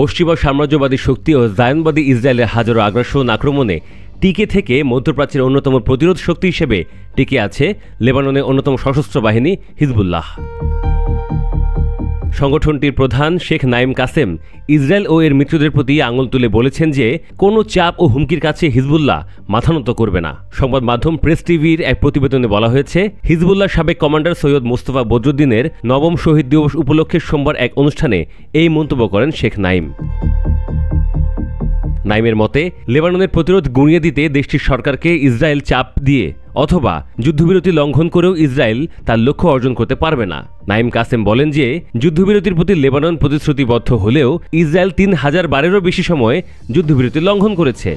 পশ্চিমা সাম্রাজ্যবাদী শক্তি ও জায়নবাদী ইসরায়েলের হাজারো আগ্রাসন আক্রমণে টিকে থেকে মধ্যপ্রাচ্যের অন্যতম প্রতিরোধ শক্তি হিসেবে টিকে আছে লেবাননের অন্যতম সশস্ত্র বাহিনী হিজবুল্লাহ। সংগঠনটির প্রধান শেখ নাইম কাসেম ইসরায়েল ও এর মিত্রদের প্রতি আঙুল তুলে বলেছেন যে কোনো চাপ ও হুমকির কাছে হিজবুল্লাহ মাথানত করবে না। সংবাদ মাধ্যম প্রেস টিভির এক প্রতিবেদনে বলা হয়েছে, হিজবুল্লাহ সাবেক কমান্ডার সৈয়দ মোস্তফা বদরুদ্দিনের নবম শহীদ দিবস উপলক্ষে সোমবার এক অনুষ্ঠানে এই মন্তব্য করেন শেখ নাইম। নাইমের মতে, লেবাননের প্রতিরোধ গুঁড়িয়ে দিতে দেশটির সরকারকে ইসরায়েল চাপ দিয়ে অথবা যুদ্ধবিরতি লঙ্ঘন করেও ইসরায়েল তার লক্ষ্য অর্জন করতে পারবে না। নাইম কাসেম বলেন যে যুদ্ধবিরতির প্রতি লেবানন প্রতিশ্রুতিবদ্ধ হলেও ইসরায়েল 3000 বারেরও বেশি সময় যুদ্ধবিরতি লঙ্ঘন করেছে।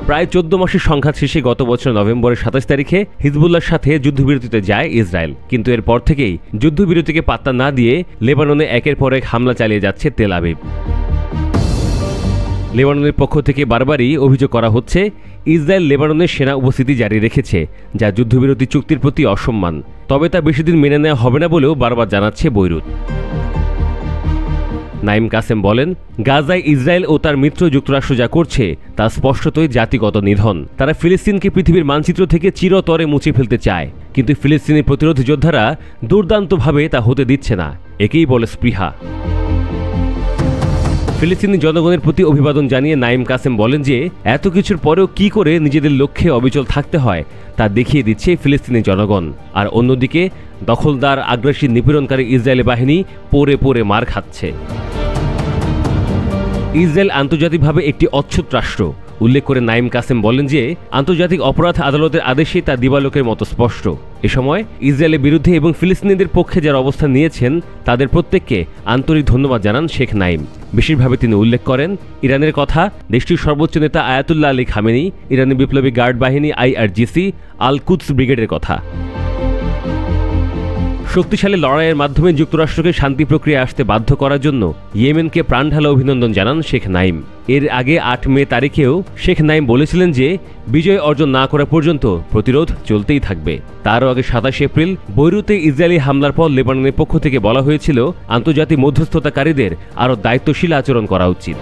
প্রায় 14 মাসের সংঘাত শেষে গত বছর নভেম্বরের 27 তারিখে হিজবুল্লাহর সাথে যুদ্ধবিরতিতে যায় ইসরায়েল, কিন্তু এর পর থেকেই যুদ্ধবিরতিকে পাত্তা না দিয়ে লেবাননে একের পর এক হামলা চালিয়ে যাচ্ছে তেল আবিব। লেবাননের পক্ষ থেকে বারবারই অভিযোগ করা হচ্ছে ইসরায়েল লেবাননের সেনা উপস্থিতি জারি রেখেছে, যা যুদ্ধবিরতি চুক্তির প্রতি অসম্মান। তবে তা বেশিদিন মেনে নেওয়া হবে না বলেও বারবার জানাচ্ছে বৈরুত। নাইম কাসেম বলেন, গাজায় ইসরায়েল ও তার মিত্র যুক্তরাষ্ট্র যা করছে তা স্পষ্টতই জাতিগত নিধন। তারা ফিলিস্তিনকে পৃথিবীর মানচিত্র থেকে চিরতরে মুছে ফেলতে চায়, কিন্তু ফিলিস্তিনি প্রতিরোধ যোদ্ধারা দুর্দান্তভাবে তা হতে দিচ্ছে না। একেই বলে স্পৃহা। ফিলিস্তিনি জনগণের প্রতি অভিবাদন জানিয়ে নাইম কাসেম বলেন যে এত কিছুর পরেও কি করে নিজেদের লক্ষ্যে অবিচল থাকতে হয় তা দেখিয়ে দিচ্ছে ফিলিস্তিনি জনগণ। আর অন্যদিকে দখলদার আগ্রাসী নিপীড়নকারী ইসরায়েলি বাহিনী পড়ে পড়ে মার খাচ্ছে। ইসরায়েল আন্তর্জাতিকভাবে একটি অচ্ছুত রাষ্ট্র উল্লেখ করে নাইম কাসেম বলেন যে আন্তর্জাতিক অপরাধ আদালতের আদেশে তা দিবালোকের মতো স্পষ্ট। এ সময় ইসরায়েলের বিরুদ্ধে এবং ফিলিস্তিনিদের পক্ষে যারা অবস্থান নিয়েছেন তাদের প্রত্যেককে আন্তরিক ধন্যবাদ জানান শেখ নাইম। বিশেষভাবে তিনি উল্লেখ করেন ইরানের কথা, দেশটির সর্বোচ্চ নেতা আয়াতুল্লাহ আলী খামেনি, ইরানি বিপ্লবী গার্ড বাহিনী IRGC, আল কুদস ব্রিগেডের কথা। শক্তিশালী লড়াইয়ের মাধ্যমে যুক্তরাষ্ট্রকে শান্তি প্রক্রিয়া আসতে বাধ্য করার জন্য ইয়েমেনকে প্রাণঢালা অভিনন্দন জানান শেখ নাইম। এর আগে 8 মে তারিখেও শেখ নাইম বলেছিলেন যে বিজয় অর্জন না করা পর্যন্ত প্রতিরোধ চলতেই থাকবে। তারও আগে 27 এপ্রিল বৈরুতে ইসরায়েলি হামলার পর লেবাননের পক্ষ থেকে বলা হয়েছিল আন্তর্জাতিক মধ্যস্থতাকারীদের আরও দায়িত্বশীল আচরণ করা উচিত।